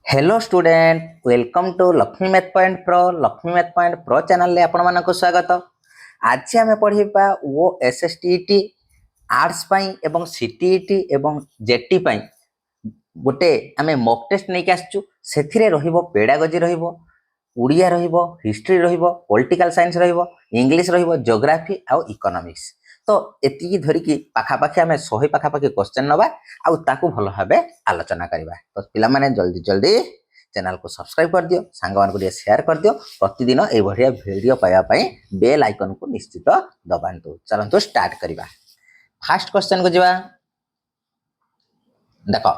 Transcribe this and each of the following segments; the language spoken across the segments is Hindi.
Hello student welcome to Lakshmi math point pro channel ले आपण मानक स्वागत। आज आम पढ़ा वो एसएसटीटी आर्ट्स पाई एवं सीटीईटी एवं जेटी पाई गोटे आम मॉक टेस्ट नहीं आसचु से रहिबो पेडागोजी रहिबो उड़िया रहिबो हिस्ट्री रहिबो पॉलिटिकल साइंस रहिबो इंग्लिश रहिबो ज्योग्राफी आउ इकोनॉमिक्स। तो एतिकी धरिकी पाखापाखि आम 100 पाखापाखि क्वेश्चन नवा आउ ताकू भल भाबे आलोचना करबा। तो पिला माने जल्दी जल्दी चैनल को सब्सक्राइब कर दियो सांग मान को शेयर कर दियो प्रतिदिन ए बढ़िया वीडियो पाया पई बेल आइकन को निश्चित दबांतु। चलंतु स्टार्ट करबा। फर्स्ट क्वेश्चन को जिबा देखो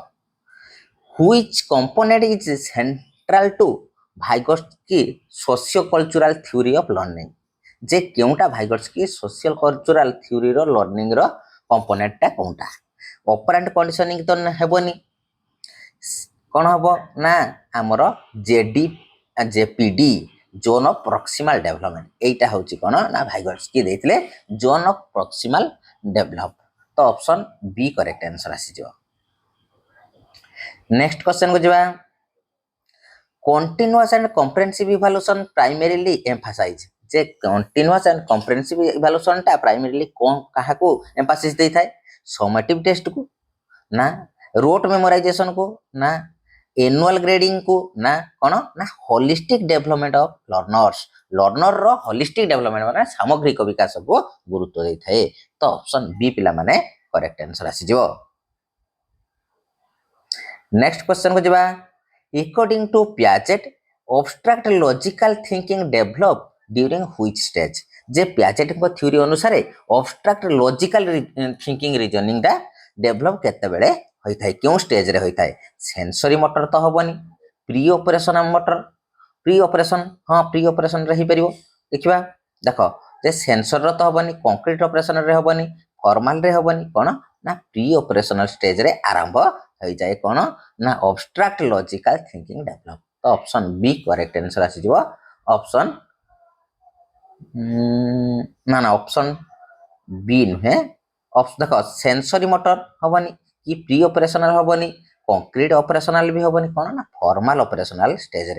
which component is central to Vygotsky socio cultural theory of learning जे केउटा भाइगोट्स्की सोशियल कल्चरल थ्योरी रो लर्निंग रो कंपोनेंट टा कोउटा ऑपरेंट कंडीशनिंग तो हेबोनी कौन हम ना आमर जेडी ZPD zone of proximal development एटा होची कौन ना भाइगोट्स्की देथिले जोन ऑफ प्रॉक्सिमल डेवलप। तो ऑप्शन बी करेक्ट आंसर आसी जो। नेक्स्ट क्वेश्चन को जिबा continuous and comprehensive evaluation primarily emphasise जे कंटीन्यूअस एंड कॉम्प्रिहेंसिव इवैल्यूएशन टा प्राइमरीली कोन काहा को एम्फसिस देई थाए समेटिव टेस्ट को ना रोट मेमोराइजेशन को ना एनुअल ग्रेडिंग को ना कौन ना होलिस्टिक डेवलपमेंट ऑफ लर्नर रो होलिस्टिक डेवलपमेंट माने सामग्रिक विकास को गुरुत्व देई थाए। तो ऑप्शन बी पिला माने करेक्ट आंसर आसी जो। नेक्स्ट क्वेश्चन को जिबा according to Piaget abstract logical thinking develop during which stage जे पियाजेट को थ्योरी अनुसार एब्स्ट्रैक्ट लॉजिकल थिंकिंग रीजनिंग दा डेवलप केते बेले होई थाए क्यों स्टेज रे होई थाए सेंसरी मोटर तो हबनी pre operation motor pre operation हां प्री ऑपरेशन रे ही परिबो देखिबा देखो जे सेंसर रो तो हबनी कंक्रीट ऑपरेशन रे हबनी फॉर्मल रे हबनी कोन ना प्री ऑपरेशनल स्टेज रे आरंभ होई जाए कोन ना एब्स्ट्रैक्ट लॉजिकल थिंकिंग डेवलप। तो ऑप्शन बी करेक्ट आंसर आसी जो। ऑप्शन ना ना ऑप्शन बी नुहे देखो सेंसरी मोटर हबनी कि प्री ऑपरेशनल हबनी कंक्रीट ऑपरेशनल भी हबनी कोन ना फॉर्मल ऑपरेशनल स्टेज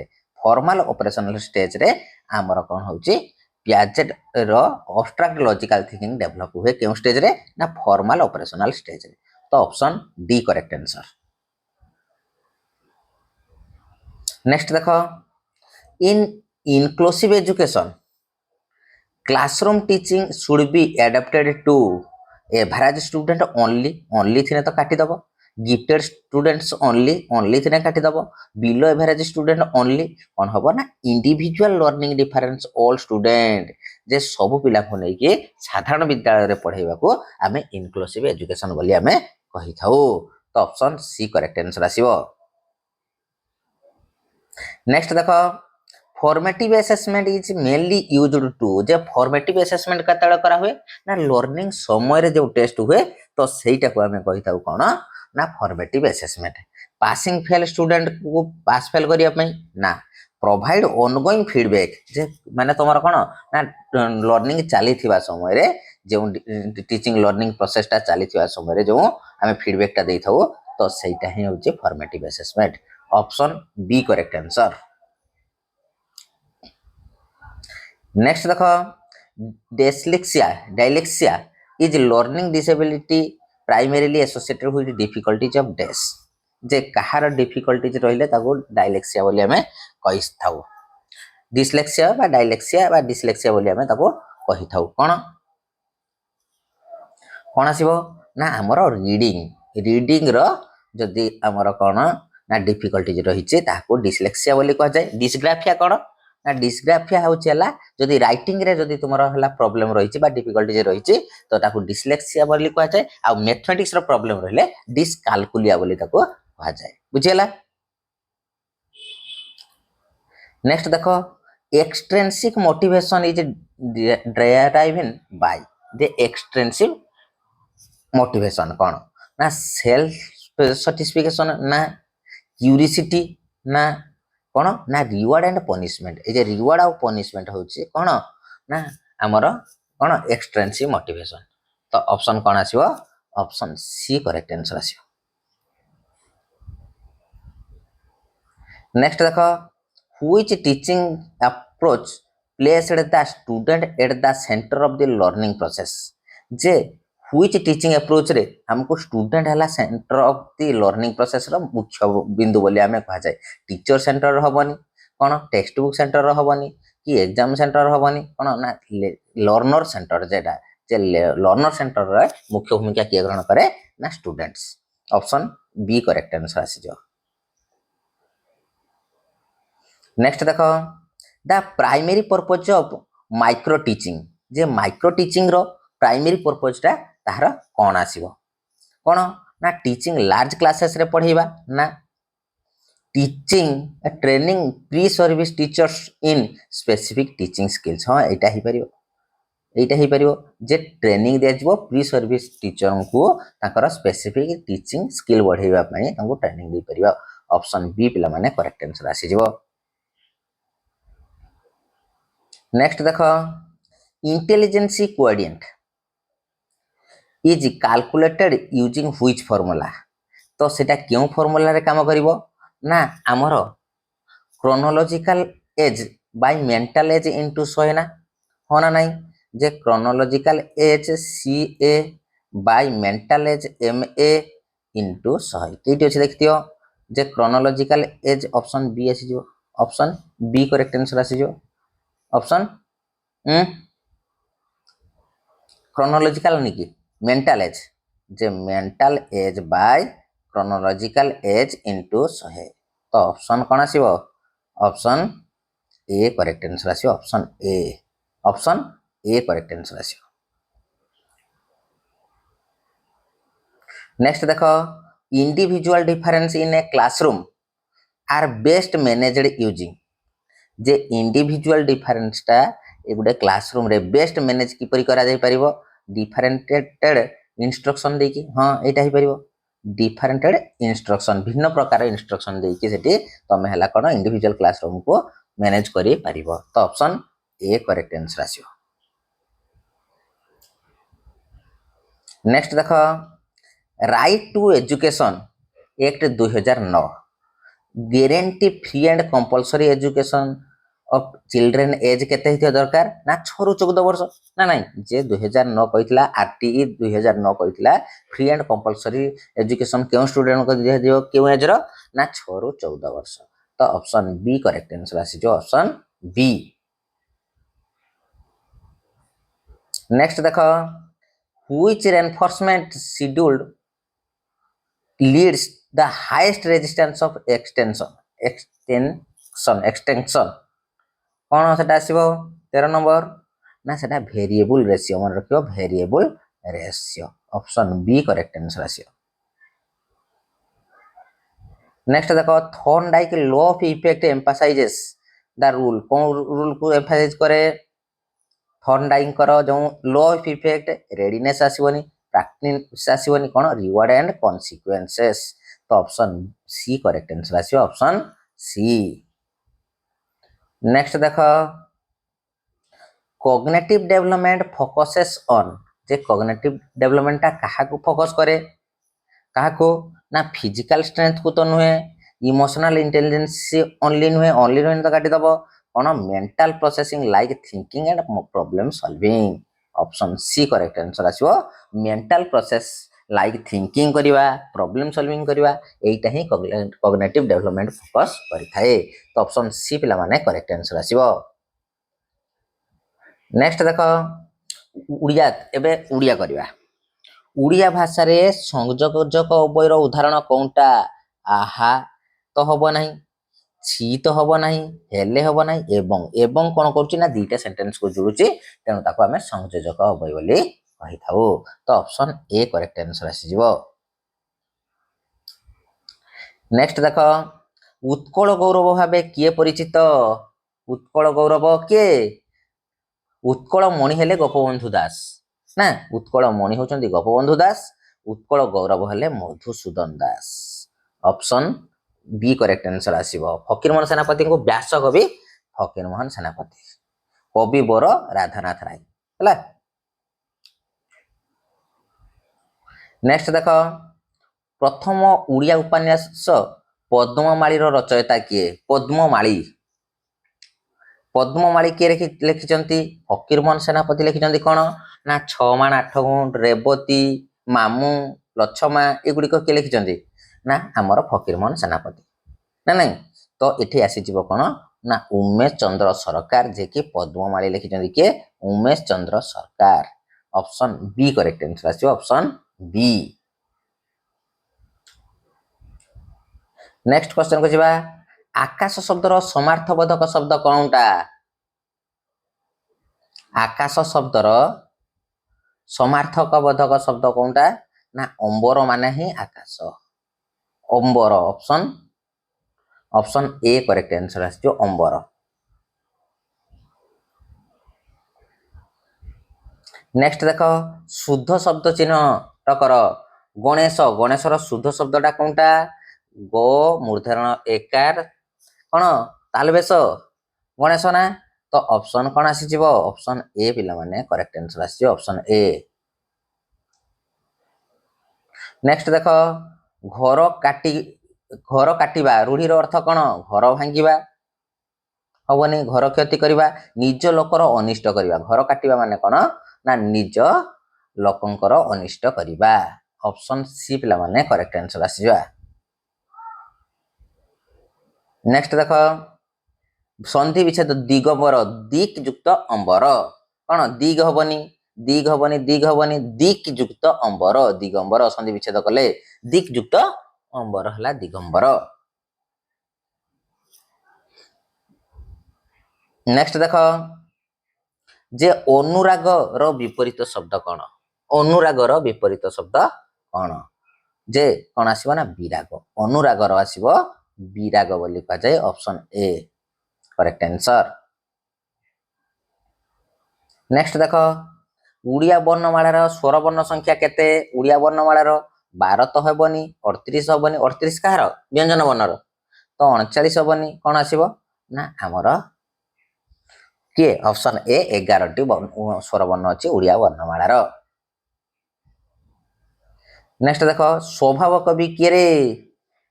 रे हमर कोन होची पियाजेट रो एब्स्ट्रैक्ट लॉजिकल थिंकिंग डेवलप हुए केउ स्टेज रे ना फॉर्मल ऑपरेशनल स्टेज रे। तो option D correct answer. Next देखो in inclusive education classroom teaching should be adapted to average student only थिने तो काटी दबो गिफ्टेड स्टूडेंट्स ओनली थिने काटी दबो बिलो एवरेज स्टूडेंट ओनली कौन हबो ना individual learning difference all student जे सब पिला को नै के साधारण विद्यालय रे पढाइबा को हमें इनक्लूसिव एजुकेशन बोली हमें कहि थाउ। तो ऑप्शन सी करेक्ट आंसर आसीबो। नेक्स्ट देखो formative assessment is mainly used to जे फॉर्मेटिव असेसमेंट कतळ करा हुए ना लर्निंग समय रे जो टेस्ट हुए तो सेटा को हमें कहि थाउ कोन ना formative assessment passing fail student को पास फेल करिया पई ना प्रोवाइड ऑनगोइंग फीडबैक जे माने तमरा कोन ना लर्निंग चली थिबा समय रे जो टीचिंग लर्निंग प्रोसेस ता चली थिबा समय रे जो हमें फीडबैक ता देई थाउ तो सेटा ही होचे formative assessment. Option B correct answer. Next देखो dyslexia is learning disability primarily associated with difficulties of डेस जे कहार डिफिकल्टीज रहिले ताको डायलेक्सिया बोली हमें कहि थाउ डिसलेक्सिया बा डायलेक्सिया बा डिसलेक्सिया बोली हमें ताको कहि थाउ कोन कोन आसीबो ना हमर रीडिंग रो जदी हमर कोन ना डिफिकल्टीज रहिचे ताको डिसलेक्सिया बोली कह जाय डिसग्राफिया कोन ना डिसग्राफिया होचेला जदी राइटिंग रे जदी तुमरो हला प्रॉब्लम रहिची बा डिफिकल्टी जे रहिची तो ताको डिसलेक्सिया बोली कह जाय आ मैथमेटिक्स रो प्रॉब्लम रहले डिसकाल्कुलिया बोली ताको कह जाय बुझियला। नेक्स्ट देखो extrinsic motivation is driven by the extrinsic motivation कोन ना सेल्फ सैटिस्फैक्शन ना क्यूरियोसिटी ना कोन ना रिवार्ड एंड पनिशमेंट ए जे रिवार्ड और पनिशमेंट होची कोन ना हमर कोन एक्सट्रिंसिक मोटिवेशन। तो ऑप्शन कोन आसीबो ऑप्शन सी करेक्ट आंसर आसीबो। नेक्स्ट देख which teaching approach placed the student at the centre of the learning process जे व्हिच टीचिंग अप्रोच रे हमको स्टूडेंट हला centre of the learning process रो मुख्य बिंदु बोली हमें कहा जाए टीचर सेंटर हबनी कोन टेक्स्ट बुक सेंटर हबनी कि एग्जाम सेंटर हबनी कोन ना लर्नर सेंटर जेटा जे लर्नर सेंटर रे मुख्य भूमिका किए ग्रहण करे ना students option B correct answer आसी जो नेक्स्ट देखो the primary purpose of micro teaching जे माइक्रो टीचिंग रो प्राइमरी पर्पज टा तार कौन आसीबो कौन ना टीचिंग लार्ज क्लासेस रे पढ़ेबा ना teaching training pre service teachers in specific teaching skills हाँ एटा ही परियो जे ट्रेनिंग दिया जिवो प्री सर्विस टीचर को ताकर स्पेसिफिक टीचिंग स्किल बढ़ेबा पई तांको ट्रेनिंग दे परियो ऑप्शन बी पिला माने करेक्ट आंसर आसी जिवो नेक्स्ट देखो intelligence quotient is calculated using which formula तो सेटा क्यों फार्मूला रे काम करिवो ना हमरो chronological age by mental age into 100 ना हो ना नहीं जे chronological age C A by mental age M A into 100 केटी अछि देखतियो जे क्रोनोलॉजिकल एज ऑप्शन बी आसी जो ऑप्शन बी करेक्ट आंसर आसी जो ऑप्शन क्रोनोलॉजिकल नहीं मेंटल एज जे mental age by chronological as into 100 तो ऑप्शन कौन आसीबो ऑप्शन ए करेक्ट आंसर आसीबो ऑप्शन ए करेक्ट आंसर आसीबो नेक्स्ट देखो individual difference in a classroom are best managed using जे इंडिविजुअल डिफरेंस टा ए गुडे क्लासरूम रे बेस्ट मैनेज किपरि करा जाय परिबो डिफरेंटेड इंस्ट्रक्शन देकी हां एटा ही परिबो डिफरेंटेड इंस्ट्रक्शन भिन्न प्रकार इंस्ट्रक्शन देकी सेठी तमे हला कोन इंडिविजुअल क्लासरूम को मैनेज करि परिबो तो ऑप्शन ए करेक्ट आंसर आसीबो नेक्स्ट देखो right to education act 2009 guarantee free and compulsory education of children age केते हिथिया दरकार ना 6 रु 14 वर्ष ना नहीं जे 2009 कहितला आरटीई 2009 कहितला फ्री एंड कंपलसरी एजुकेशन केउ स्टूडेंट को दिया दियो केउ एज रो ना 6 रु 14 वर्ष तो ऑप्शन बी करेक्ट आंसर आसी जो ऑप्शन बी नेक्स्ट देखो which reinforcement scheduled leads the highest resistance of extension कौन सेटा आसीबो 13 नंबर ना सेटा वेरिएबल रेशियो मन रखियो variable ratio option B correct answer आसीबो नेक्स्ट देखो Thorndike law of effect emphasizes the rule कौन रूल को एम्फसाइज करे थॉर्नडाइक करो जो लॉ ऑफ इफेक्ट रेडीनेस आसीबोनी प्रैक्टिस आसीबोनी कोन रिवार्ड एंड कॉन्सिक्वेंसेस तो ऑप्शन सी करेक्ट आंसर आसीबो ऑप्शन सी नेक्स्ट देखो कॉग्निटिव डेवलपमेंट फोकसेस ऑन जे कॉग्निटिव डेवलपमेंट ता कहा को फोकस करे कहा को ना फिजिकल स्ट्रेंथ को तो नुहे इमोशनल इंटेलिजेंस ओनली नुहे तो काटी दबो कोन mental processing like thinking and problem solving option C correct answer आसीबो मेंटल प्रोसेस लाइक थिंकिंग करिवा प्रॉब्लम सॉल्विंग करिवा एटा ही कॉग्निटिव डेवलपमेंट फोकस करि थाए तो ऑप्शन सी पिला माने करेक्ट आंसर आसीबो नेक्स्ट देखो उड़िया एबे उड़िया करिवा उड़िया भाषा रे संयोजक उभयर उदाहरण कोनटा आहा तो हबो नाही छी तो हबो नाही हेले हबो नाही एवं कोन करछि ना दुईटा सेंटेंस को जोड़ुछि तेनु ताको हमें संयोजक उभय बोली कहि थाउ तो ऑप्शन ए करेक्ट आंसर आसी जिवो नेक्स्ट देखो उत्कल गौरव भाबे किए परिचित उत्कल गौरव के उत्कल मणि हेले गोपबंधु दास ना उत्कल मणि होचंदी गोपबंधु दास उत्कल गौरव हेले Madhusudan Das option B correct answer आसीबो फकीरमोहन सेनापति को व्यास कवि फकीरमोहन सेनापति कवि बर राधानाथ राय हला नेक्स्ट देखो प्रथम उड़िया उपन्यास पद्ममाळीर रचयिता किए पद्ममाळी पद्ममाळी किए लिखिछंती फकीरमोहन सेनापति लिखिछंती कोन ना 6 माण 8 गुंठ रेवती मामू लछमा एगुडी को किए लिखिछंती ना हमर फकीरमोहन सेनापति ना नहीं तो एठी आसी जीवो कोन ना उमेश चंद्र सरकार जे कि पद्ममाळी लिखिछंती किए उमेश चंद्र सरकार ऑप्शन बी करेक्ट आंसर आसी ऑप्शन बी। नेक्स्ट क्वेश्चन को जिबा आकाश शब्दर समार्थबोधक शब्द कोनटा आकाश शब्दर समार्थक बोधक शब्द कोनटा ना अंबर माने ही आकाश अंबर ऑप्शन ऑप्शन ए करेक्ट आंसर आसी अंबर। नेक्स्ट देखो शुद्ध शब्द चिन्ह कर गणेश गणेशर शुद्ध शब्दटा कोनटा गो मूर्धरण एकार कौन तालबेश गणेश ना तो ऑप्शन कौन आसी ऑप्शन ए पिला माने करेक्ट आंसर आसी ऑप्शन ए। नेक्स्ट देख घर काटिबा रूढ़ीर अर्थ कौन घर भांगिबा हबनी घर क्षति करवा निज लोकर अनिष्ट करवा घर काटिबा माने कौन ना निज लोकंकर अनिष्ट करवा ऑप्शन सी पिला माने करेक्ट आंसर आसीबा। नेक्स्ट देख संधि विच्छेद दिगंबर दिक युक्त अंबर कौन दिग हबनी दिग हबनी दिग हबनी दिक युक्त अंबर दिगंबर संधि विच्छेद कले दिक युक्त अंबर हला दिगंबर। नेक्स्ट देख जे अनुराग रो विपरीत शब्द कौन अनुराग रो विपरीत शब्द कौन जे कौन आसीबो ना विराग अनुराग रो आसीबो विराग बोली कहा जाए option A correct answer. Next देख उड़िया वर्णमालार स्वर वर्ण संख्या केते उड़िया वर्णमालार 12 तो हेबनी 38 हेबनी 38 कहार व्यंजन वर्णर तो 39 हेबनी कौन आसीबो ना हमर के ऑप्शन ए 11 टी स्वर वर्ण अछि उड़िया वर्णमालार। नेक्स्ट देख स्वभाव कवि किए रे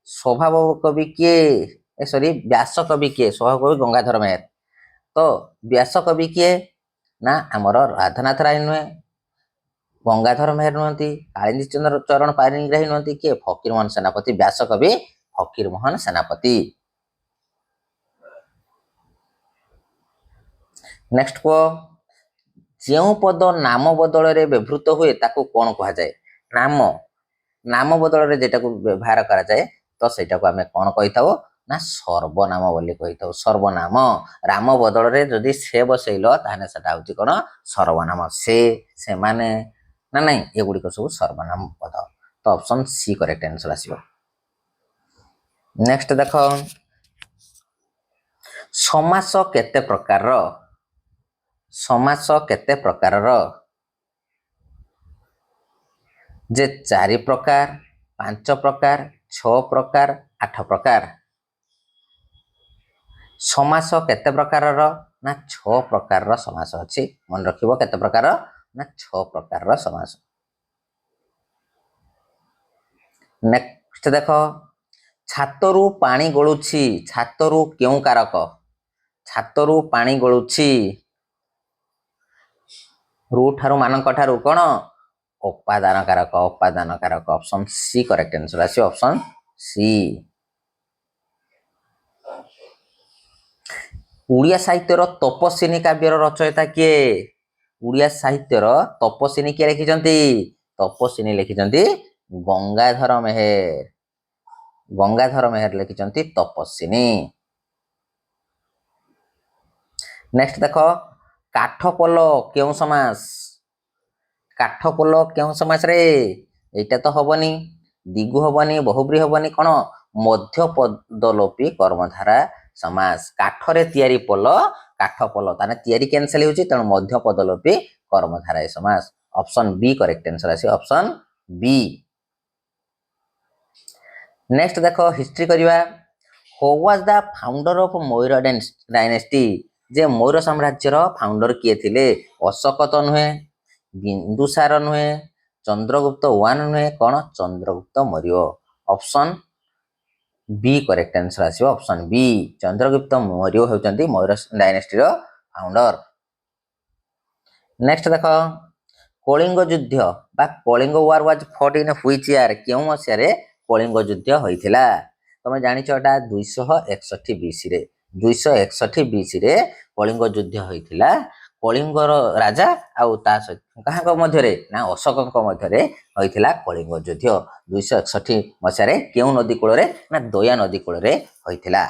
स्वभाव कवि किए सॉरी व्यास कवि किए स्वभाव कवि गंगाधर मेहर तो व्यास कवि किए ना हमर राधानाथ राय नुहे गंगाधर मेहर नुहति कालिंदी चंद्र चरण पाणिग्राही नुहति किए फकीरमोहन सेनापति व्यास कवि फकीरमोहन सेनापति। नेक्स्ट को जेउ पद नाम बदल रे व्यवहृत हुए ताकू कोन कहा जाए नाम नाम बदल रे जेटा को व्यवहार करा जाए तो सेटा को हमें कोन कहिताओ ना सर्वनाम बोली कहिताओ सर्वनाम राम बदल रे जदि से बसैलो ताने सेटा होची कोन सर्वनाम से माने ना नहीं एगुडी को सब सर्वनाम पद तो ऑप्शन सी करेक्ट आंसर आसीबो। नेक्स्ट देखो समास केते प्रकार समास केते प्रकार जे 4 प्रकार 5 प्रकार 6 प्रकार 8 प्रकार समास केते प्रकार ना 6 प्रकार समास अछि मन रखिबो केते प्रकार ना 6 प्रकार समास। नेक्स्ट देखो छातरू पानी गळुछि छातरू केउ कारक छातरू पानी गळुछि रू ठारू मानक ठारू कोन उपादान कारक ऑप्शन सी करेक्ट आंसर आसी ऑप्शन सी। उड़िया साहित्यर तपस्विनी काव्यर रचयिता किए उड़िया साहित्यर तपस्विनी किए लिखिछंती तपस्विनी लिखिछंती गंगाधर मेहर लिखिछंती तपस्विनी। नेक्स्ट देखो काठपोल केउ समास रे एटा तो हबनी दिगु हबनी बहुब्री हबनी कोन मध्य पदलोपी कर्मधारा समास काठरे तयारी पोल काठपोल ताने तयारी कैंसिल होची तण मध्य पदलोपी कर्मधारा समास ऑप्शन बी करेक्ट आंसर आसी ऑप्शन बी। नेक्स्ट देखो हिस्ट्री करिवा who was the founder of Maurya dynasty जे मौर्य साम्राज्य रो फाउंडर किए थिले अशोक तो नुहे बिंदुसार नुहे चंद्रगुप्त 1 नुहे कोन Chandragupta Maurya option B correct answer आसीबो ऑप्शन बी चंद्रगुप्त मौर्य होउचंती मौर्य डायनेस्टी रो फाउंडर। नेक्स्ट देखो कलिंग युद्ध बा Kalinga war was fought in which year केउ मसिया रे कलिंग युद्ध होइथिला तमे जानिछ एटा 261 बीसी रे 261 बीसी रे कलिंग युद्ध होइथिला कलिंगर राजा आउ ता काहाक मध्यरे ना अशोकक मध्यरे होइथिला कलिंग युद्ध 261 मसिया रे केउ नदी कूल रे ना दया नदी कूल रे होइथिला।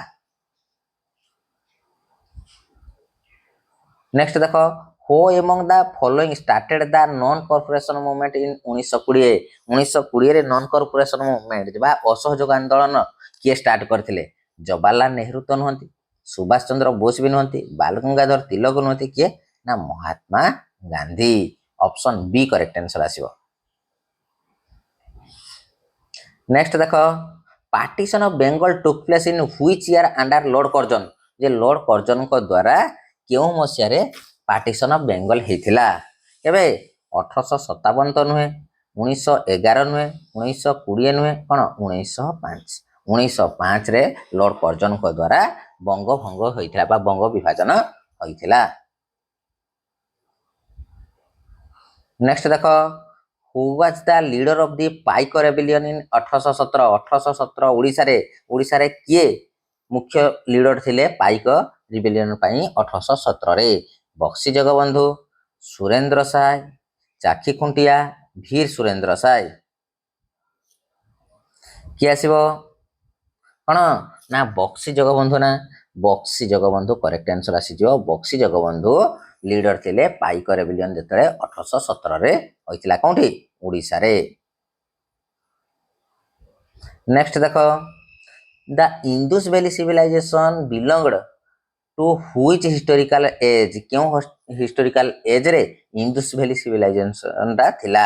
नेक्स्ट देखो हो among the following started the non corporation movement in 1920 रे नॉन कॉर्पोरेशन मूवमेंट बा असहयोग आंदोलन किए स्टार्ट करथिले जवाहरलाल नेहरू तो नहंती सुभाष चंद्र बोस भी नहंती बाल गंगाधर तिलक नहंती किए ना Mahatma Gandhi option B correct answer आसीबो। नेक्स्ट देखो partition of Bengal took place in which year under Lord Curzon जे लॉर्ड कर्जन को द्वारा केउ मसिया रे पार्टीशन ऑफ बेंगल हेथिला केबे 1857 तो नुहे 1911 नुहे 1920 नुहे कोन 1905 रे लॉर्ड कर्जन को द्वारा बंग भंग होइथिला बा बंग विभाजन होइथिला। नेक्स्ट देखो who was the leader of the Paika rebellion in 1817 Odisha रे किए मुख्य लीडर थिले पाइक रिबेलियन पई 1817 रे बक्सी जगबंधु सुरेंद्र साय चाखी खुंटिया भीर सुरेंद्र साय किए आसीबो कोन ना बक्सी जगबंधु करेक्ट आंसर आसी जो बक्सी जगबंधु लीडर थिले पाइक रेबेलियन जतरे 1817 रे होइतिला कोंठी ओडिसा रे। नेक्स्ट देखो the Indus valley civilisation belonged to which historical age क्यों हिस्टोरिकल एज रे इंडस वैली सिविलाइजेशन दा थिला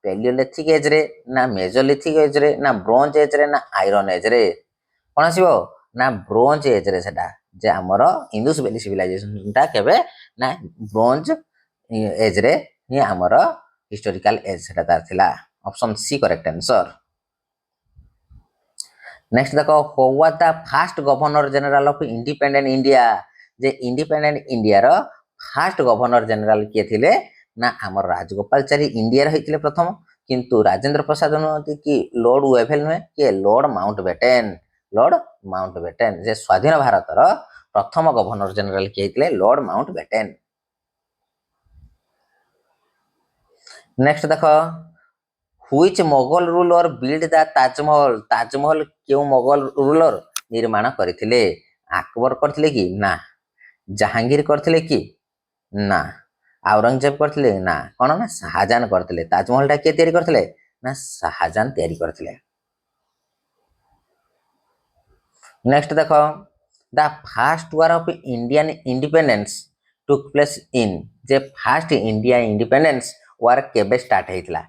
पैलियोलिथिक एज रे ना मेसोलिथिक एज रे ना ब्रोंज एज रे ना आयरन एज रे कोन आसीबो ना ब्रोंज एज रे सेटा जे हमर इंडस वैली सिविलाइजेशन दा केबे ना ब्रोंज एज रे ही हमर हिस्टोरिकल एज सेटा तार थिला option C correct answer. Next देखो who was the first governor general of independent India जे इंडिपेंडेंट इंडिया रो फर्स्ट गवर्नर जनरल किए थिले ना हमर राजगोपालचारी इंडिया रे होइथिले प्रथम किंतु राजेंद्र प्रसाद नहति कि लॉर्ड वेभेल नहे कि लॉर्ड माउंटबेटन जे स्वाधीन भारत रो प्रथम गवर्नर जनरल किए थिले लॉर्ड माउंटबेटन। नेक्स्ट देखो which Mughal ruler build the Taj Mahal क्यों मोगल रूलर निर्माण करथिले अकबर करथिले कि ना जहांगीर करथिले कि ना औरंगजेब करथिले ना कोन ना शाहजहां करथिले ताजमहल टा के तयारी करथिले ना शाहजहां तयारी करथिले। नेक्स्ट देखो the first war of Indian independence took place in जे फर्स्ट इंडिया इंडिपेंडेंस वार केबे स्टार्ट हेतिला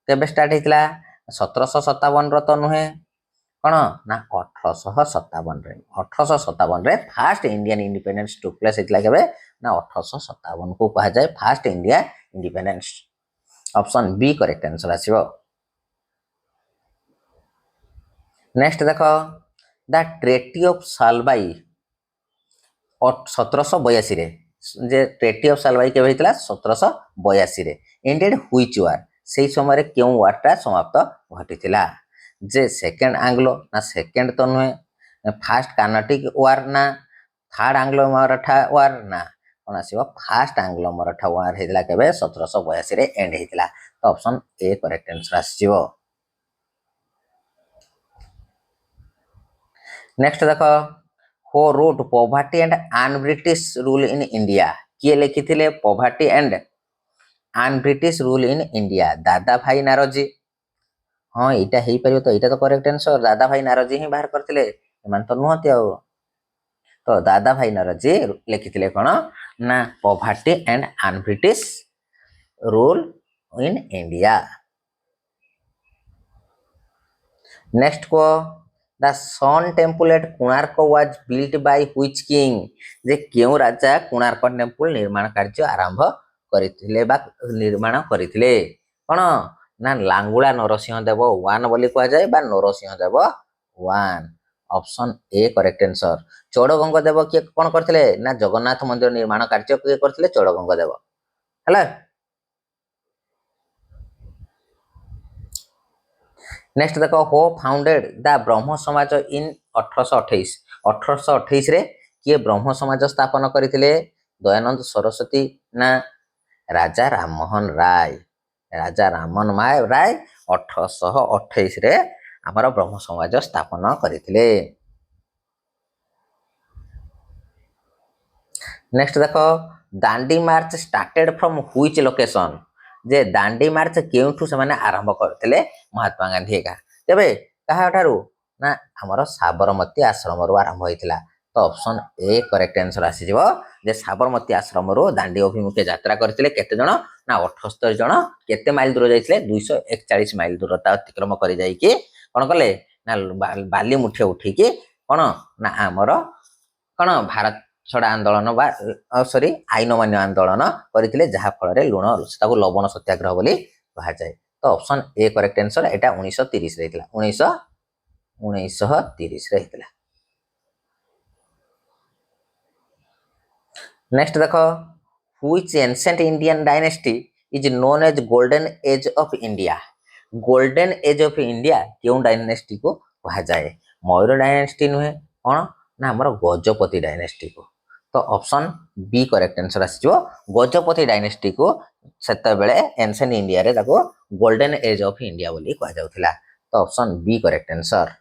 केबे स्टार्ट हेतिला 1757 रो तो नुहे कोन ना 1857 रे first Indian independence took place हेतिला केबे ना 1857 को कहा जाए first India independence option B correct answer आसीबो। नेक्स्ट देखो द ट्रेटी ऑफ सालबाई 1782 रे जे ट्रेटी ऑफ सालबाई केबे हेतिला 1782 रे एंडेड व्हिच वार से समय रे क्यों वारटा समाप्त घटिथिला जे सेकंड एंग्लो ना सेकंड तो नुहे फर्स्ट कार्नाटिक वार ना थर्ड एंग्लो मराठा वार ना कोन आसीबो फर्स्ट एंग्लो मराठा वार हेतिला केबे 1782 रे एंड हेतिला तो ऑप्शन ए करेक्ट आंसर आसीबो। नेक्स्ट देखो who wrote poverty and un British rule in India किए लिखिथिले poverty and un British rule in India Dadabhai Naoroji हाँ एटा हेई परियो तो एटा तो करेक्ट आंसर दादा भाई नारोजी ही बाहर करथिले एमान तो नहति आ तो दादा भाई नारोजी लिखिथिले कोन ना poverty and un British rule in India. Next को the sun temple at Konark was built by which king जे केउ राजा कोणार्क टेम्पल निर्माण कार्य आरंभ करिथिले बा निर्माण करिथिले कोन ना लांगुला नरसिंह देव 1 बोली कहा जाए बा Narsingh Dev 1 option A correct answer. चोड़गंगदेव किए कौन करथिले ना जगन्नाथ मंदिर निर्माण कार्य किए करथिले चोड़गंगदेव हला। नेक्स्ट देखो हो फाउंडेड द ब्रह्म समाज इन 1828। 1828 रे किए ब्रह्म समाज स्थापन करथिले दयानंद सरस्वती ना राजा राममोहन राय। राजा राममोहन राय 1828 रे आमर ब्रह्म समाज स्थापन करथिले। नेक्स्ट देखो दांडी मार्च स्टार्टेड फ्रॉम व्हिच लोकेशन। जे दांडी मार्च केउठु से माने आरंभ करथिले महात्मा गांधी एका तेबे कहा ठारू ना हमर साबरमती आश्रम रु आरंभ होइथिला। तो ऑप्शन ए करेक्ट आंसर आसी जिवो जे साबरमती आश्रम रु दांडी अभिमुखे यात्रा करथिले केते जण ना 78 जण केते माइल दूर जाइथिले 241 माइल दूरता अतिक्रम करि जाई कि कोन कले ना बाली मुठे उठी कि कोन ना हमर कोन भारत छड़ा आंदोलन बा सॉरी आईन मान्य आंदोलन करथिले जहा फल रे लुण ताको लवण सत्याग्रह बोली कहा जाए। तो ऑप्शन ए करेक्ट आंसर एटा 1930 रे हितला 1930 रे हितला। नेक्स्ट देखो which ancient Indian dynasty is known as golden age of India. Golden age of India क्यों डायनेस्टी को कहा जाए। मयूर डायनेस्टी नुहे कौन ना हमर गजपति डायनेस्टी को। तो ऑप्शन बी करेक्ट आंसर आसीजो गजपति डायनेस्टी को सेते बेले एंशिएंट इंडिया रे ताको गोल्डन एज ऑफ इंडिया बोली कहा जाउथिला। तो option B correct answer.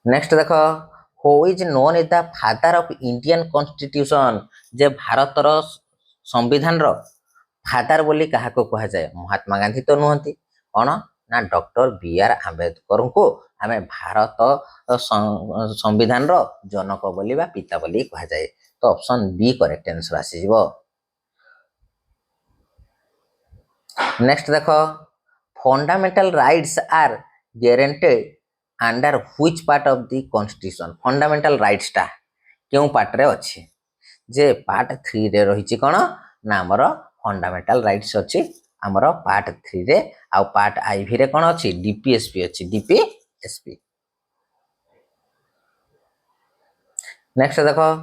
Next देखो who is known as the father of Indian constitution. जे भारतर संविधान रो फादर बोली कहा को कहा जाए। महात्मा गांधी तो नुहंती कौन ना डॉक्टर बी आर आंबेडकर को आमे भारत संविधान रो जनक बोली बा पिता बोली कहा जाए। तो ऑप्शन बी करेक्ट आंसर आसी जिवो। नेक्स्ट देखो fundamental rights are guaranteed under which part of the constitution. Fundamental rights टा क्यों पार्ट रे अछि। जे पार्ट 3 रे रहिछि कोन ना हमर फंडामेंटल राइट्स अछि हमर पार्ट 3 रे आ पार्ट आईवी रे कोन अछि डीपीएसपी अछि डीपीएसपी। नेक्स्ट देखो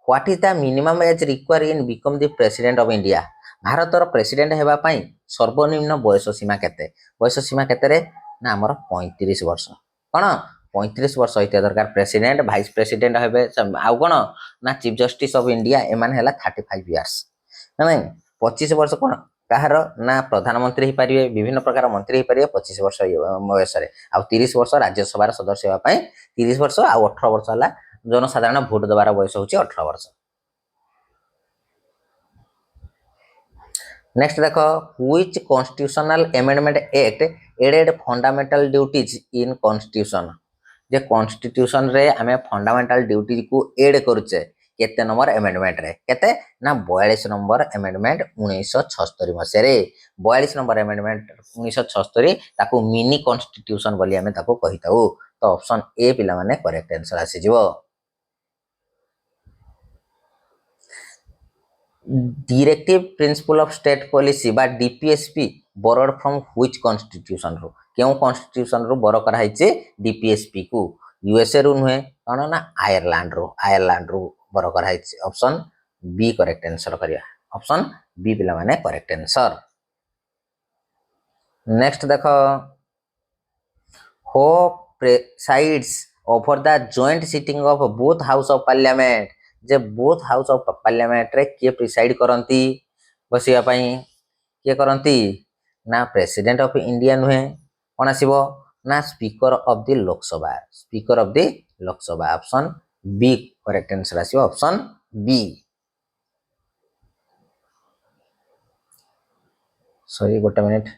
what is the minimum age require in become the president of India. भारतर प्रेसिडेंट हेबा पई सर्वनिम्न बयस सीमा केते। बयस सीमा केते रे ना हमर 35 वर्ष कोन 35 वर्ष होइते दरकार। प्रेसिडेंट वाइस प्रेसिडेंट हेबे आउ कोन ना चीफ जस्टिस ऑफ इंडिया एमान हैला 35 इयर्स ना 25 वर्ष कोन कहार ना प्रधानमंत्री ही पारिबे विभिन्न प्रकार मंत्री ही पारिबे 25 वर्ष बयस रे आ 30 वर्ष राज्यसभा सदस्य हेबा पई 30 वर्ष आ 18 वर्ष हला जनसाधारण भोट देवार बयस होची 18 वर्ष। नेक्स्ट देखो which constitutional amendment act added fundamental duties in constitution. जे कॉन्स्टिट्यूशन रे हमें फंडामेंटल ड्यूटीज को एड करूचे केते नंबर अमेंडमेंट रे केते ना 42 नंबर अमेंडमेंट 1976 मसे रे 42 नंबर अमेंडमेंट 1976 ताको मिनी कॉन्स्टिट्यूशन बोली हमें ताको कहिताऊ। तो ऑप्शन ए पिला माने करेक्ट आंसर आसी जिवो। Directive principle of state policy बा DPSP borrowed from which constitution रो क्यों कॉन्स्टिट्यूशन रो बोरो करा हिचे डीपीएसपी को यूएसए रो नुहे कौन ना आयरलैंड रो बोरो करा हिचे। ऑप्शन बी करेक्ट आंसर करिया ऑप्शन बी पिला माने करेक्ट आंसर। नेक्स्ट देखो who presides over the joint sitting of both house of parliament. जे बोथ हाउस ऑफ पार्लियामेंट रे के प्रिसाइड करंती बसिया पई के करंती ना प्रेसिडेंट ऑफ इंडिया नुहे कोन आसीबो ना speaker of the Lok Sabha. Speaker of the Lok Sabha option B correct answer आसीबो ऑप्शन बी। सॉरी गोटे मिनिट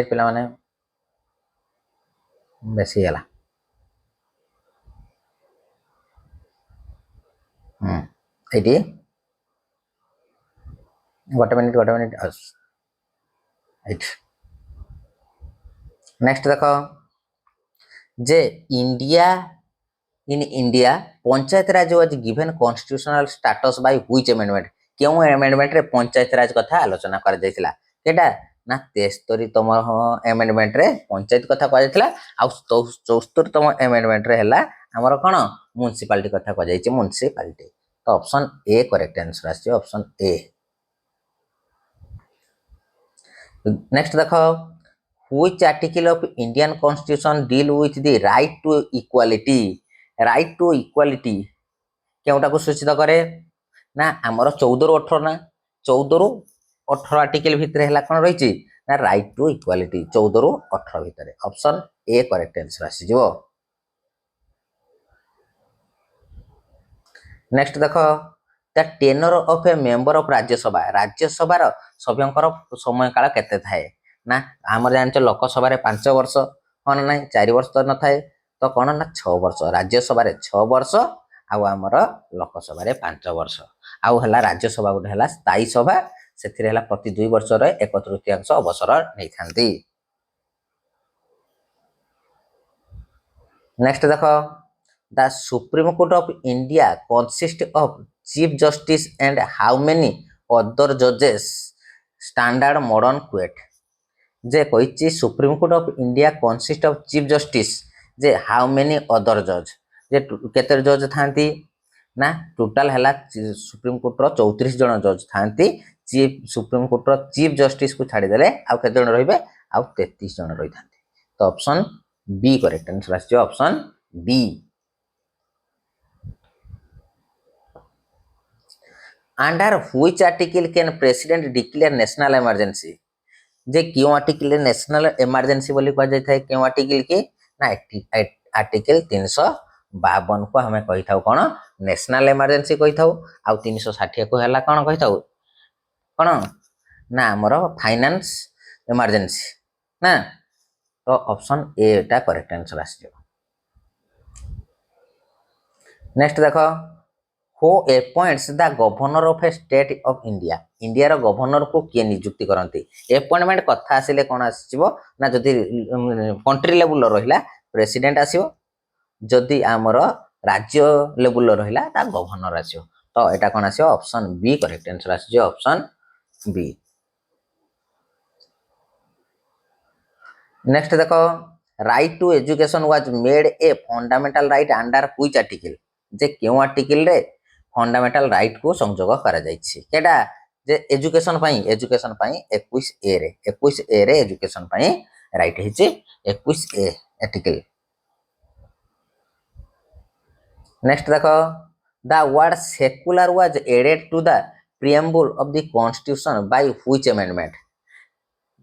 पिला माने बेसी हला एटी गोटे मिनिट एट। नेक्स्ट देखो जे India Panchayat Raj was given constitutional status by which amendment. क्यों एमेंडमेंट रे पंचायत राज कथा आलोचना कर जायतिला केटा ना 73 तम एमेंडमेंट रे पंचायत कथा कह जायतिला आ 74 तम एमेंडमेंट रे हला हमर कोन म्युनिसिपालिटी कथा कह जायछि म्युनिसिपालिटी तो ऑप्शन ए करेक्ट आंसर आछि ऑप्शन ए नेक्स्ट देखो which article of Indian constitution deal with the right to equality केउटा को सूचित करे ना हमर 14 रु 18 ना 14 रु 18 आर्टिकल भितर हला कोन रहिछि ना राइट टू इक्वालिटी 14 रु 18 भितर ऑप्शन ए करेक्ट आंसर आसी जिवो नेक्स्ट देखो the tenure of a member of Rajya Sabha रो सभ्यंकर समय काल केते थाए ना हमर जानछ लोकसभा रे 5 वर्ष कोन नै 4 वर्ष तो न थाए तो कोन ना 6 वर्ष राज्यसभा रे 6 वर्ष आउ हमर लोकसभा रे 5 वर्ष आउ हला राज्यसभा गुटे हला स्थायी सभा सेथिरे हला प्रति 2 वर्ष रे 1/3 अवसर नै थांती नेक्स्ट देखो the supreme court of India consist of chief justice and how many other जजेस स्टैंडर्ड मॉडर्न क्वेट जे कहिछि supreme court of India consist of chief justice जे हाउ मेनी अदर जज जे केते जज थांती ना टोटल हला सुप्रीम कोर्ट रो 34 जन जज थांती चीफ सुप्रीम कोर्ट रो चीफ जस्टिस को छाडी देले आ केते जन रहिबे आ 33 जन रहि थांती तो ऑप्शन बी करेक्ट आंसर आछि option B under which article can president declare national emergency जे क्यों आर्टिकल नेशनल इमरजेंसी बोली कह जाय थाए क्यों आर्टिकल के ना आर्टिकल 352 को हमें कहि थाउ कोन नेशनल इमरजेंसी कहि थाउ आ 360 को हला कोन कहि थाउ कोन ना हमर फाइनेंस इमरजेंसी ना तो ऑप्शन ए टा करेक्ट आंसर आसी नेक्स्ट देखो who appoints the governor of a state of India रो गवर्नर को किए नियुक्ति करंती अपॉइंटमेंट कथा आसिले कोन आसीबो ना जदी कंट्री लेवल रहिला प्रेसिडेंट आसीबो जदी हमर राज्य लेवल रहिला ता गवर्नर आसीबो तो एटा कोन आसीबो ऑप्शन बी करेक्ट आंसर आसीबो ऑप्शन बी नेक्स्ट देखो right to education was made a fundamental right under which article जे क्यों आर्टिकल रे फंडामेंटल राइट को संयोग करा जायछि केडा जे एजुकेशन पई 21 ए रे एजुकेशन पई राइट हिछि 21 ए आर्टिकल नेक्स्ट देखो the word secular was added to the preamble of the constitution by which amendment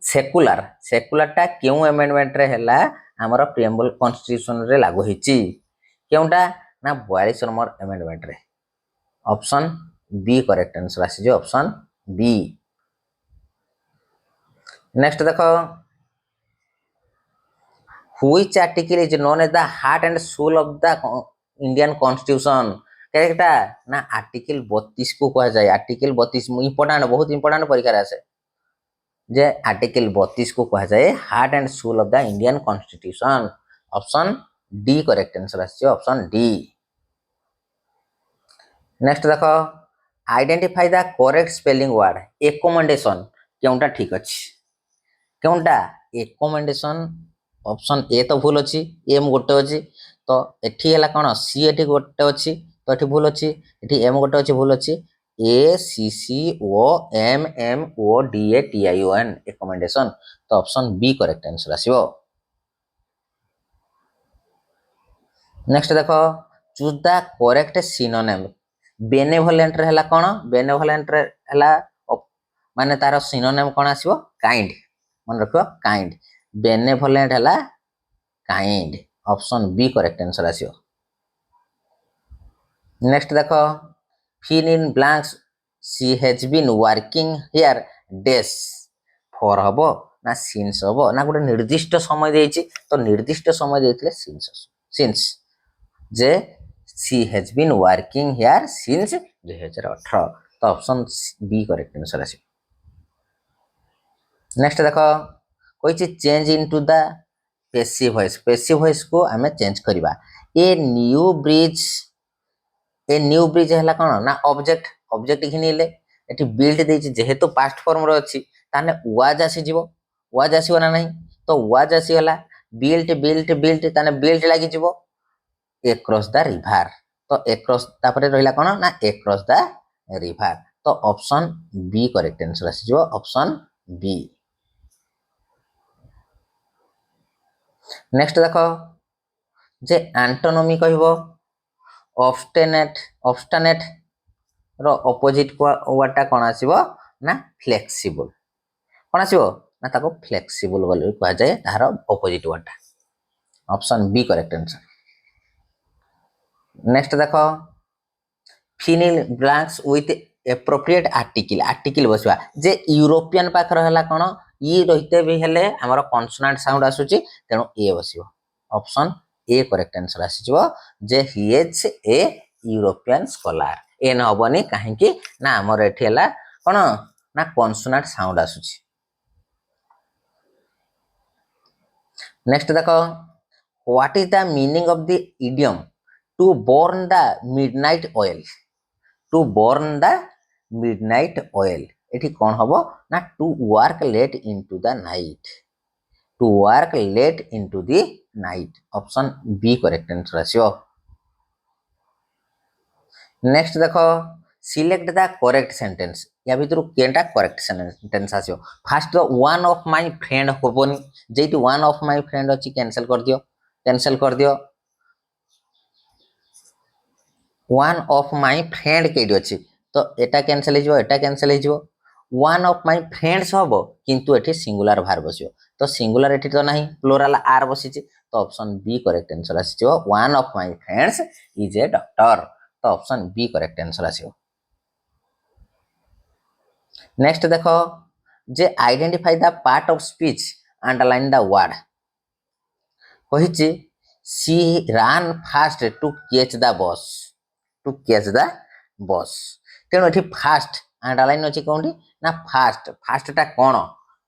secular टा क्यों अमेंडमेंट रे हला हमर प्रिएम्बल कॉन्स्टिट्यूशन रे लागू हिछि केउटा ना 42 नंबर अमेंडमेंट रे ऑप्शन बी करेक्ट आंसर आसी जो ऑप्शन बी नेक्स्ट देखो which article is known as the heart and soul of the Indian constitution केटा ना आर्टिकल 32 को कहा जाए आर्टिकल 32 इंपोर्टेंट बहुत इंपोर्टेंट परीक्षा रे आसे जे आर्टिकल 32 को कहा जाए heart and soul of the Indian constitution option D correct answer आसी ऑप्शन डी नेक्स्ट देखो identify the correct spelling word accommodation केउटा ठीक अछि केउटा एकमेंडेशन ऑप्शन ए तो भूल अछि एम गोटे अछि तो एठी हला कोन सी एठी गोटे अछि तो एठी भूल अछि एठी एम गोटे अछि भूल अछि A C C O M M O D A T I O N accommodation तो ऑप्शन बी करेक्ट आंसर आसीबो नेक्स्ट देखो choose the correct synonym benevolent रे हला कोन बेनेवोलेंट रे हला माने तार सिनोनिम कोन आसीबो काइंड मन रखो काइंड बेनेवोलेंट हला kind option B correct answer आसीबो नेक्स्ट देखो fill in blanks she has been working here dash for हबो ना सिंस हबो ना गोटे निर्दिष्ट समय देछि तो निर्दिष्ट समय देथिले सिंस जे she has been working here since 2018 तो ऑप्शन बी करेक्ट आंसर आसी नेक्स्ट देखो कोई change into the passive voice को हमें चेंज करबा ए न्यू ब्रिज हला कोन ना ऑब्जेक्ट घिनिले एटी बिल्ड देछि जेहेतु पास्ट फॉर्म रो अछि ताने वाज आसी जिवो वाज आसीबो ना नहीं तो वाज आसी गला बिल्ट बिल्ट बिल्ट ताने बिल्ट लागि जिवो एक्रॉस द रिवर तो एक्रॉस तापरे रहिला कोन ना एक्रॉस द रिवर तो ऑप्शन बी करेक्ट आंसर आसी जिवो ऑप्शन बी। नेक्स्ट देखो जे एंटोनोमी कहबो ऑब्स्टेनेट रो ऑपोजिट वर्डटा कोन आसीबो ना फ्लेक्सिबल कोन आसीबो ना ताको फ्लेक्सिबल बोली कहा जाए तार ऑपोजिट वर्डटा option B correct answer. Next देखो फिनिल ब्लैंक्स विथ एप्रोप्रिएट आर्टिकल बसवा जे यूरोपियन पाखर हला कोन ई रहिते भी हेले हमर कॉन्सोनेंट साउंड आसुची तेनु ए बसिबो ऑप्शन ए करेक्ट आंसर आसीजो जे he is a European scholar ए न हबनी काहे कि ना हमर एठी हला कोन ना कॉन्सोनेंट साउंड आसुची। नेक्स्ट देखो what is the meaning of the idiom to burn the midnight oil to burn the midnight oil एठी कोन हबो ना to work late into the night to work late into the night option B correct answer आसीओ। नेक्स्ट देखो सिलेक्ट द करेक्ट सेंटेंस या भितर केनटा करेक्ट सेंटेंस आसीओ फर्स्ट तो वन ऑफ माय फ्रेंड होबोनी जेति वन ऑफ माय फ्रेंड अछि कैंसिल कर दियो one of my friend KD अछि तो एटा कैंसिल हे जिवो वन ऑफ माय फ्रेंड्स हबो किंतु एठी सिंगुलर भार बसियो तो सिंगुलर एठी तो नाही प्लुरल आर बसिछि तो ऑप्शन बी करेक्ट आंसर आसीजो one of my friends is a doctor तो ऑप्शन बी करेक्ट आंसर आसीओ। नेक्स्ट देखो जे identify the part of speech underline the word कहिछि she run fast to catch the bus तेणु एठी फास्ट अंडरलाइन अछि कोंडी ना फास्ट टा कोन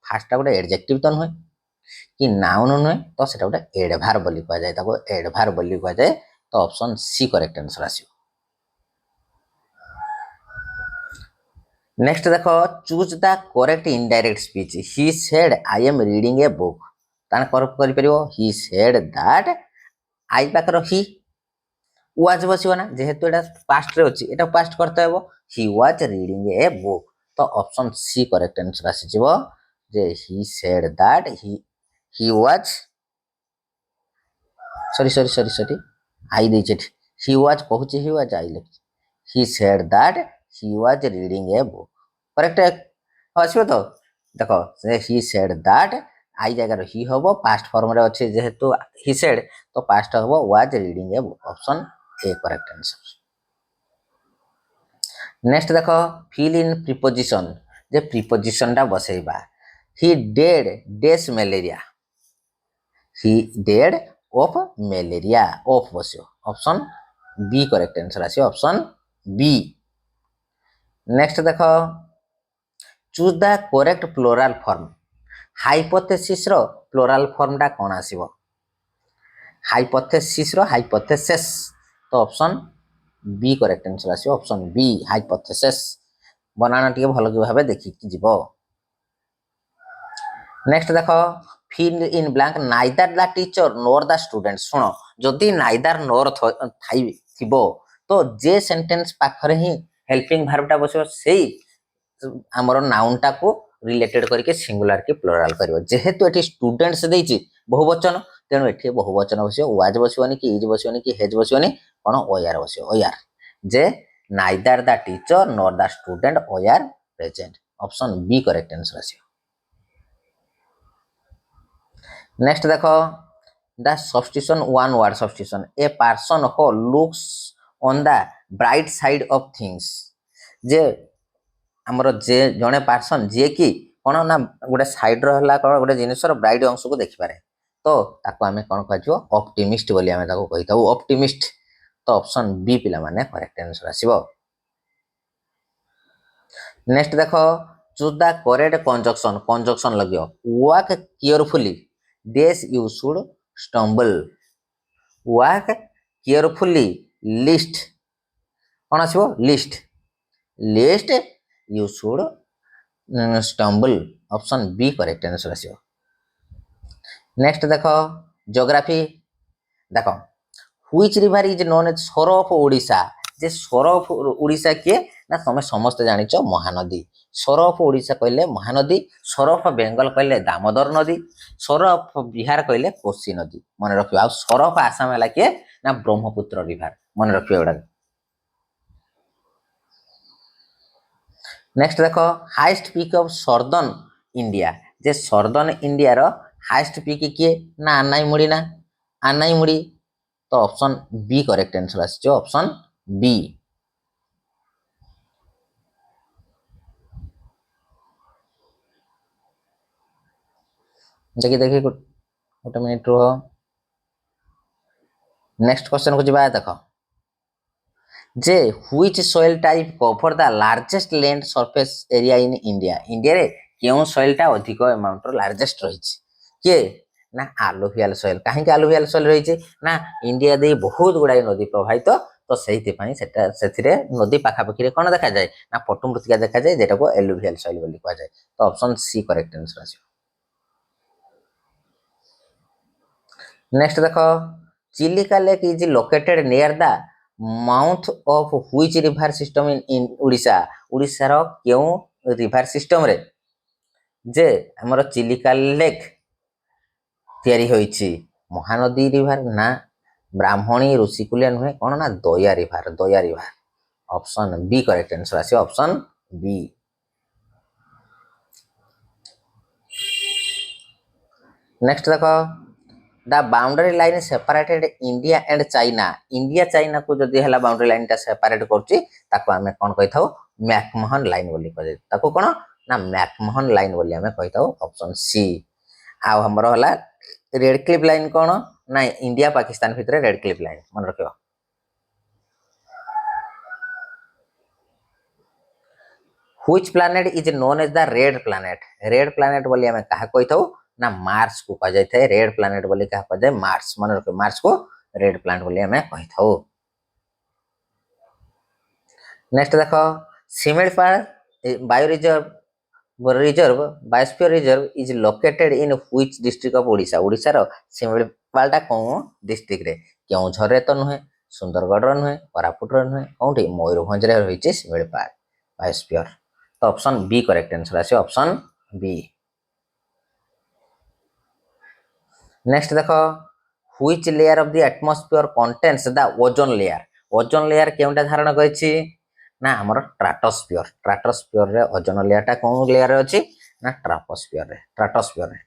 फास्ट टा गोटे एडजेक्टिव तो नुहे कि नाउन नुहे तो सेटा गोटे एडभार्ब बोली कहा जाय ताको एडभार्ब बोली कहा जाय तो ऑप्शन सी करेक्ट आंसर आसीओ। नेक्स्ट देखो choose the correct indirect speech he said I am reading a book तान करेक्ट करि ही सेड दैट आई पाकर ही वाज बसिबो ना जेहेतु एटा पास्ट रे अछि एटा पास्ट करते हेबो he was reading a book तो ऑप्शन सी करेक्ट आंसर आसी जिवो जे he said that he was sorry I that he was कहूची ही वाज आई लिख he said that he was reading a book correct आसीबो तो देखो ही सेड दैट आई जगह ही हबो पास्ट फॉर्म रे अछि जेहेतु ही सेड तो पास्ट हबो was reading a book option A correct answer. Next देखो फिल इन प्रीपोजिशन जे प्रीपोजिशन टा बसेबा he died dash malaria he died of malaria of बसियो ऑप्शन बी करेक्ट आंसर आसी ऑप्शन बी। नेक्स्ट देखो choose the correct plural form hypothesis रो प्लुरल फॉर्म टा कोन आसीबो हाइपोथेसिस रो हाइपोथेसिस तो ऑप्शन बी करेक्ट आंसर आसी ऑप्शन बी हाइपोथेसिस बनाना टिके भलो कि भाबे देखि कि जिवो। नेक्स्ट देखो fill in blank neither the teacher nor the student सुनो जदि नाइदर नोर थाई थिबो तो जे सेंटेंस पाखरे ही हेल्पिंग वर्ब टा बसियो सेही हमर नाउन टा को रिलेटेड करके सिंगुलर के प्लुरल करिवो जेहेतु एठी स्टूडेंट्स देछि बहुवचन तेनु एठी बहुवचन बसियो वाज बसियोनी कि इज बसियोनी कि हेज बसियोनी कोन ओआर बसियो ओआर जे neither the teacher nor the student are present option B correct answer आसीयो। नेक्स्ट देखो the substitution one word substitution a person who looks on the bright side of things जे हमर जे जने पर्सन जे कि कोन ना गोटे साइड रहला कोन गोटे जिनिसर ब्राइट अंश को देखि पारे तो ताको हमें कोन कहजो ऑप्टिमिस्ट बोली हमें ताको कहिताऊ ऑप्टिमिस्ट तो ऑप्शन बी पिला माने करेक्ट आंसर आसीबो। नेक्स्ट देखो चूज द करेक्ट कंजक्शन लगियो वॉक केयरफुली डेस you should stumble walk carefully lest कोन आसीबो lest you should stumble option B correct answer आसीबो। नेक्स्ट देखो ज्योग्राफी देखो which river is known as sorrow of Odisha जे सोर ऑफ ओडिशा किए ना तुम समस्त जानिच महानदी सोर ऑफ ओडिशा कहले महानदी सोर ऑफ बेंगल कहले दामोदर नदी सोर ऑफ बिहार कहले कोसी नदी मन रखियो आ सोर ऑफ आसाम है किए ना ब्रह्मपुत्र रिवर मन रखियो एडा। नेक्स्ट देखो highest peak of southern India जे सॉर्दर्न इंडिया रो हाईएस्ट पीक किए ना आनाईमुड़ी ना आनाईमुड़ी तो ऑप्शन बी करेक्ट आंसर आसी ऑप्शन बी। देखिए देखिए गोटे मिनिट रुह नेक्स्ट क्वेश्चन को जा देख जे which soil type cover the largest land surface area in India India रे केउं सॉइलटा अधिक अमाउंट रो लार्जेस्ट रही किए ना आलुवियल सॉइल कहीं आलुवियल सॉइल रही ना इंडिया दे बहुत गुड़ाई नदी प्रवाहित तो से नदी पाखापाखि कौन देखा जाए ना पटु मृत्तिका देखा जाए जेटा को एलुवियल सॉइल बोली कहा जाए तो ऑप्शन सी करेक्ट आंसर आसी। नेक्स्ट देखो Chilika lake is located near the mouth of which river system in Orissa Orissa रो केउं रिवर सिस्टम रे जे हमर चिलिका लेक तैयारी होईची महानदी रिवर ना ब्राह्मणी ऋषिकुलिया नुहे कौन ना Daya river option B correct answer आसी ऑप्शन बी। नेक्स्ट देखो the boundary line separated India and China India China को जदि हला बाउंड्री लाइन टा सेपरेट करची ताको हमें कौन कहि थाउ मैकमोहन लाइन बोली कहि ताको कौन ना मैकमोहन लाइन बोली हमें कहि थाउ ऑप्शन सी। आ हमर हला रेड क्लिफ लाइन कौन ना इंडिया पाकिस्तान भितर रेड क्लिफ लाइन मन रखियो। Which planet is known as the red planet बोली हमें कहा कहि थाउ ना मार्स को कहा जाए रेड प्लैनेट बोली कहा कहा जाए मार्स मन रखियो मार्स को रेड प्लैनेट बोली हमें कहि थाउ। नेक्स्ट देखो Similipal bio reserve biosphere reserve is located in which district of Odisha Odisha रो सिमिलपालटा कौन डिस्ट्रिक्ट रे केउझर रे तो नुहे सुंदरगढ़ रो नुहे कोरापुट रो नुहे कोठी मयूरभंज रे रहिछि सिमिलपाल बायोस्फीयर तो ऑप्शन बी करेक्ट आंसर आसी ऑप्शन बी। नेक्स्ट देखो which layer of the atmosphere contains the ozone layer केउंटा धारण करछि ना हमर ट्राटोस्फियर रे ओजोन लेयर टा कोन लेयर अछि ना ट्राटोस्फियर रे।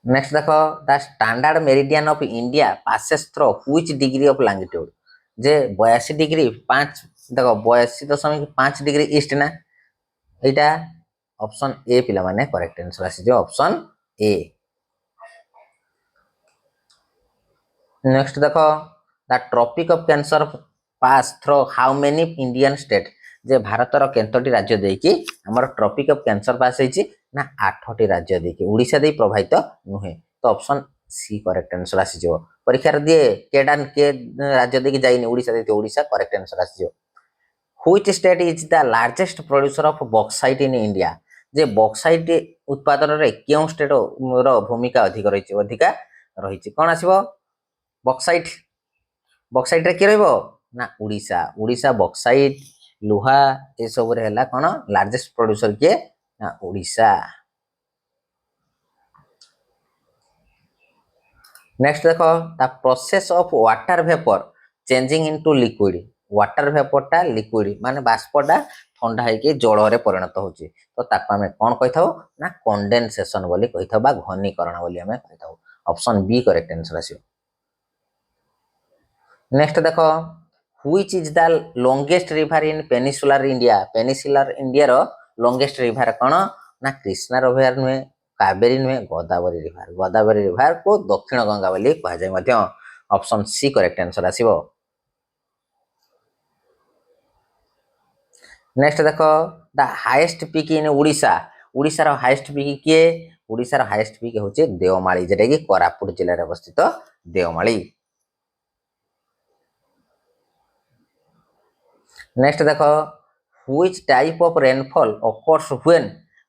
नेक्स्ट देखो the standard meridian of India passes through which degree of longitude J 82 degree 5 देखो 82.5 डिग्री ईस्ट ना एटा ऑप्शन ए पिला माने करेक्ट आंसर आसी जो ऑप्शन ए। नेक्स्ट देखो the tropic of Cancer pass through how many Indian state जे भारत रो केतोटी राज्य देकी हमर ट्रॉपिक ऑफ कैंसर पास होईची ना 8टी राज्य देकी ओडिशा दे प्रभावित नुहे तो ऑप्शन सी करेक्ट आंसर आसी जो परीक्षा दिए के राज्य देकी जाइनी ओडिशा दे ओडिशा करेक्ट आंसर आसी जो। Which state is the largest producer of bauxite in India J bauxite उत्पादन रे केउ स्टेट रो भूमिका अधिका रही कौन आसीबो बॉक्साइट रे के रहबो ना ओडिशा बॉक्साइट लुहा ए सब रे हला कोन लार्जेस्ट प्रोड्यूसर के ना ओडिशा। नेक्स्ट देखो the process of water vapour changing into liquid water वेपरटा लिक्विड माने बाष्पटा ठंडा होके जल रे परिणत होची तो ताको हमें कौन कहि थाउ ना कंडेंसेशन बोली कहि थाउ बा घनीकरण बोली हमें कहि थाउ ऑप्शन बी करेक्ट आंसर आसीयो। नेक्स्ट देखो which is the longest river in peninsular India रो लॉन्गेस्ट रिवर कौन ना कृष्णा रिवर नुहे कावेरी नुहे गोदावरी रिवर को दक्षिण गंगा बोली कहा जाय मध्य ऑप्शन सी करेक्ट आंसर आसीबो। नेक्स्ट देखो the highest peak in Odisha रो हाईएस्ट पीक किए ओडिशा रो हाईएस्ट पीक होचे देवमाली जेटा कि कोरापुट जिल्ला रे अवस्थित देवमाली। नेक्स्ट देखो which type of rainfall occurs when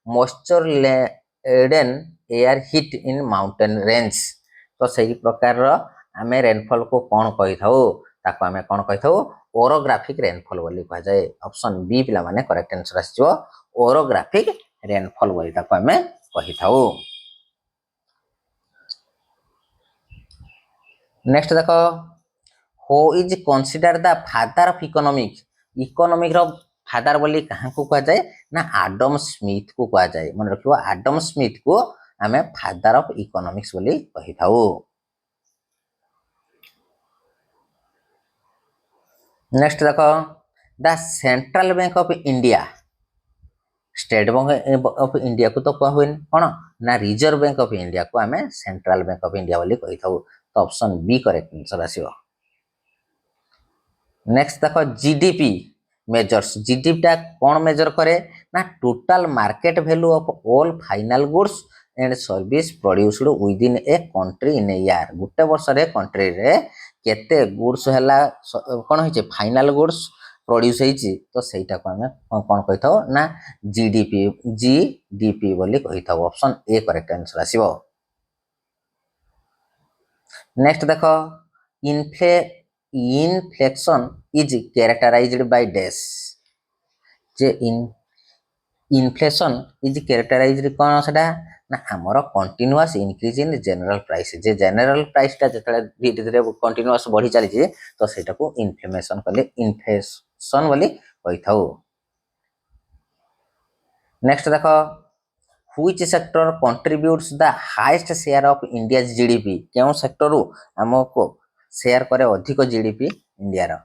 moisture laden air hit in mountain range। तो सही प्रकार आमे रेनफॉल को कौन कही थाउ ताको आमे कौन कही थाउ ओरोग्राफिक रेनफॉल बोली कहा जाए। ऑप्शन बी पिला माने करेक्ट आंसर आसीजो ओरोग्राफिक रेनफॉल बोली ताको आमे कही थाउ। नेक्स्ट देखो who is consider the father of economic economic रो फादर बोली कहाँ को कहा जाए ना आडम स्मिथ को कहा जाए। मन रखियो आडम स्मिथ को आमे फादर ऑफ इकोनॉमिक्स बोली कही थाउ। नेक्स्ट देखो the central bank of India state bank of India को तो कह हुए कौन ना रिजर्व बैंक ऑफ इंडिया को आमे सेंट्रल बैंक ऑफ इंडिया बोली कही थाउ। तो ऑप्शन बी करेक्ट आंसर आसीबो। नेक्स्ट देखो जीडीपी मेजर्स जीडीपी टा कौन मेजर करे ना total market value of all final goods and service produced within a country in a year. गोटे वर्ष रे कंट्री रे केते गुड्स हला कोन होइचे फाइनल गुड्स प्रोड्यूस होइची तो सेटा को हमें कोन कहिथाओ ना जीडीपी बोली कहिथाओ। ऑप्शन ए करेक्ट आंसर आसीबो। नेक्स्ट देखो inflation is characterised bye dash. जे इनफ्लेशन इज कैरेक्टराइज्ड कौन सेटा ना हमर continuous increase in general price. जे जनरल प्राइस टा जतले धीरे धीरे कंटीन्यूअस बढ़ी चली जे तो सेटा को इन्फ्लेशन कहले इन्फ्लेशन बोली कहि थाउ। नेक्स्ट देखो which sector contributes the highest share of India GDP. केउ सेक्टर हमको शेयर करे अधिक जीडीपी इंडिया रो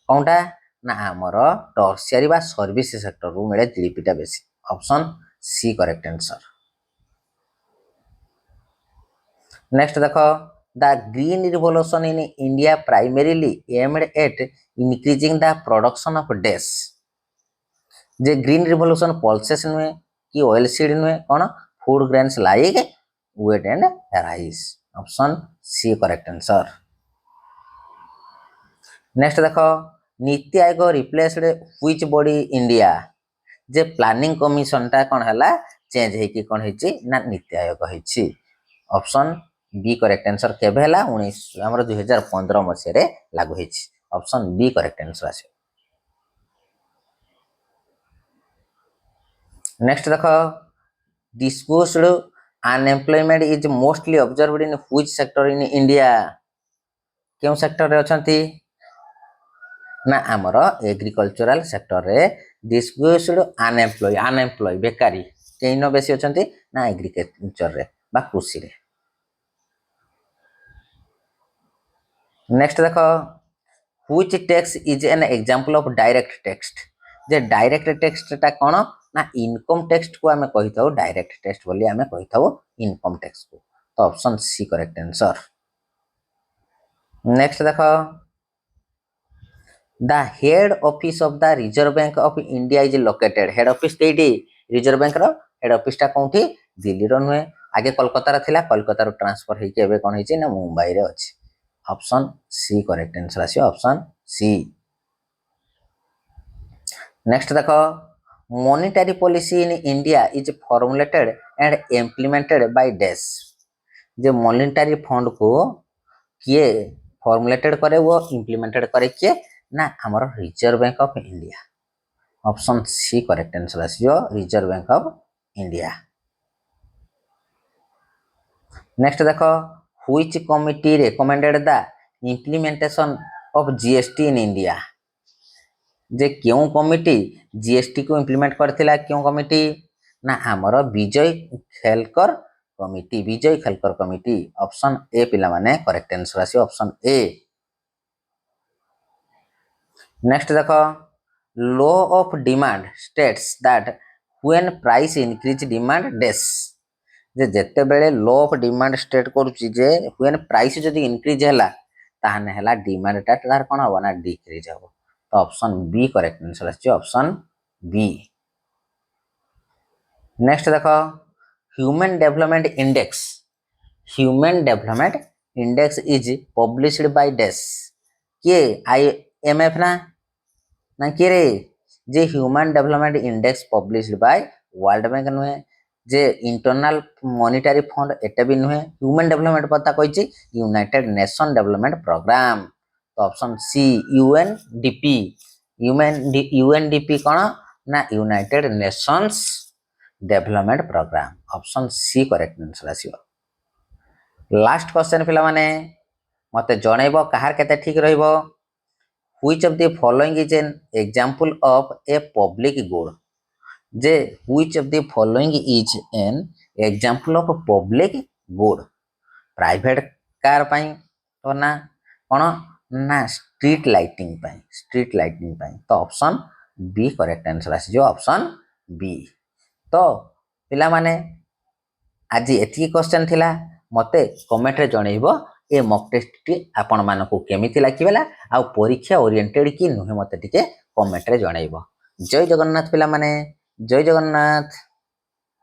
कोनटा ना हमर टर्शियरी बा सर्विस सेक्टर रू मिले जीडीपी टा बेसी। Option C correct answer. Next देखो the green revolution in India primarily aimed at increasing the production of dash. जे ग्रीन रिवॉल्यूशन पल्सेस नुए कि ऑयल सीड नुए कौन food grains like wheat and rice. Option C correct answer. Next देखो NITI Aayog replaced which body India. जे प्लानिंग कमिशन टा कौन हला चेंज है कि कौन है ना नीति आयोग है। ऑप्शन बी करेक्ट आंसर केबे हला 2015 मसिया रे लागू है। ऑप्शन बी करेक्ट आंसर आसे। नेक्स्ट देखो disclosed unemployment is mostly observed in which sector in India. केउ सेक्टर रे अछंती ना हमर एग्रीकल्चरल सेक्टर रे डिस्क्लोज्ड अनएम्प्लॉय बेकारी केइनो बेसी अछंती ना एग्रीकल्चर रे बा कृषि रे। नेक्स्ट देखो which tax is an example of direct tax. J direct tax टा कोन ना इनकम टैक्स को हमें कहि थाउ डायरेक्ट टैक्स बोली हमें कहि थाउ इनकम टैक्स को। तो option C correct answer. Next देखो the head office of the Reserve Bank of India is located. Head office केडी रिजर्व बैंक रो हेड ऑफिस टा कोठी दिल्ली रो नुए आगे कोलकाता रा थिला कोलकाता रो ट्रांसफर हे के एबे कोन हिची ना मुंबई रे अछि। ऑप्शन सी करेक्ट आंसर आसी ऑप्शन सी। नेक्स्ट देखो monetary policy in India is formulated and implemented by dash. J monetary fund को किए फॉर्मुलेटेड करे वो इम्प्लीमेंटेड करे किए ना हमारा Reserve Bank of India. Option C correct answer आसीजो Reserve Bank of India. Next देखो which committee recommended the implementation of GST in India. जे क्यों कमिटी जीएसटी को इम्प्लीमेंट करथिला क्यों कमिटी ना हमर विजय खेलकर कमिटी। ऑप्शन ए पिला माने करेक्ट आंसर आसी ऑप्शन ए। नेक्स्ट देखो law of demand states that when price increase demand dash. जे जेते बेले लॉ ऑफ डिमांड स्टेट करूची जे व्हेन प्राइस जदी इंक्रीज हला ताहने हला डिमांड टा तार कोन हो ना डिक्रीज हो। तो ऑप्शन बी करेक्ट आंसर आसी ऑप्शन बी। नेक्स्ट देखो human development index is published by dash के आईएमएफ ना ना कि रे जे human development index published by World Bank नुहे जे इंटरनल मॉनिटरी फंड एटा भी नुहे ह्यूमन डेवलपमेंट पता कहिछि यूनाइटेड नेशन डेवलपमेंट प्रोग्राम तो ऑप्शन सी यूएनडीपी यूएनडीपी कौन ना United Nations development programme option C correct answer आसीबो लास्ट क्वेश्चन पिला माने मते जणैबो कहार केते ठीक रहइबो which of the following is an example of a public good जे which of the following is an example of public good private car पाई तो ना कौन ना स्ट्रीट लाइटिंग पाई तो ऑप्शन बी करेक्ट आंसर आसी ऑप्शन बी तो पिला माने आज एति क्वेश्चन थिला मते कमेंट रे जणैबो ए मॉक टेस्ट टी आपण मानको केमिति लागिला आ परीक्षा ओरिएंटेड कि नुहे मते टिके कमेंट रे जणैबो जय जगन्नाथ पिला माने जय जगन्नाथ।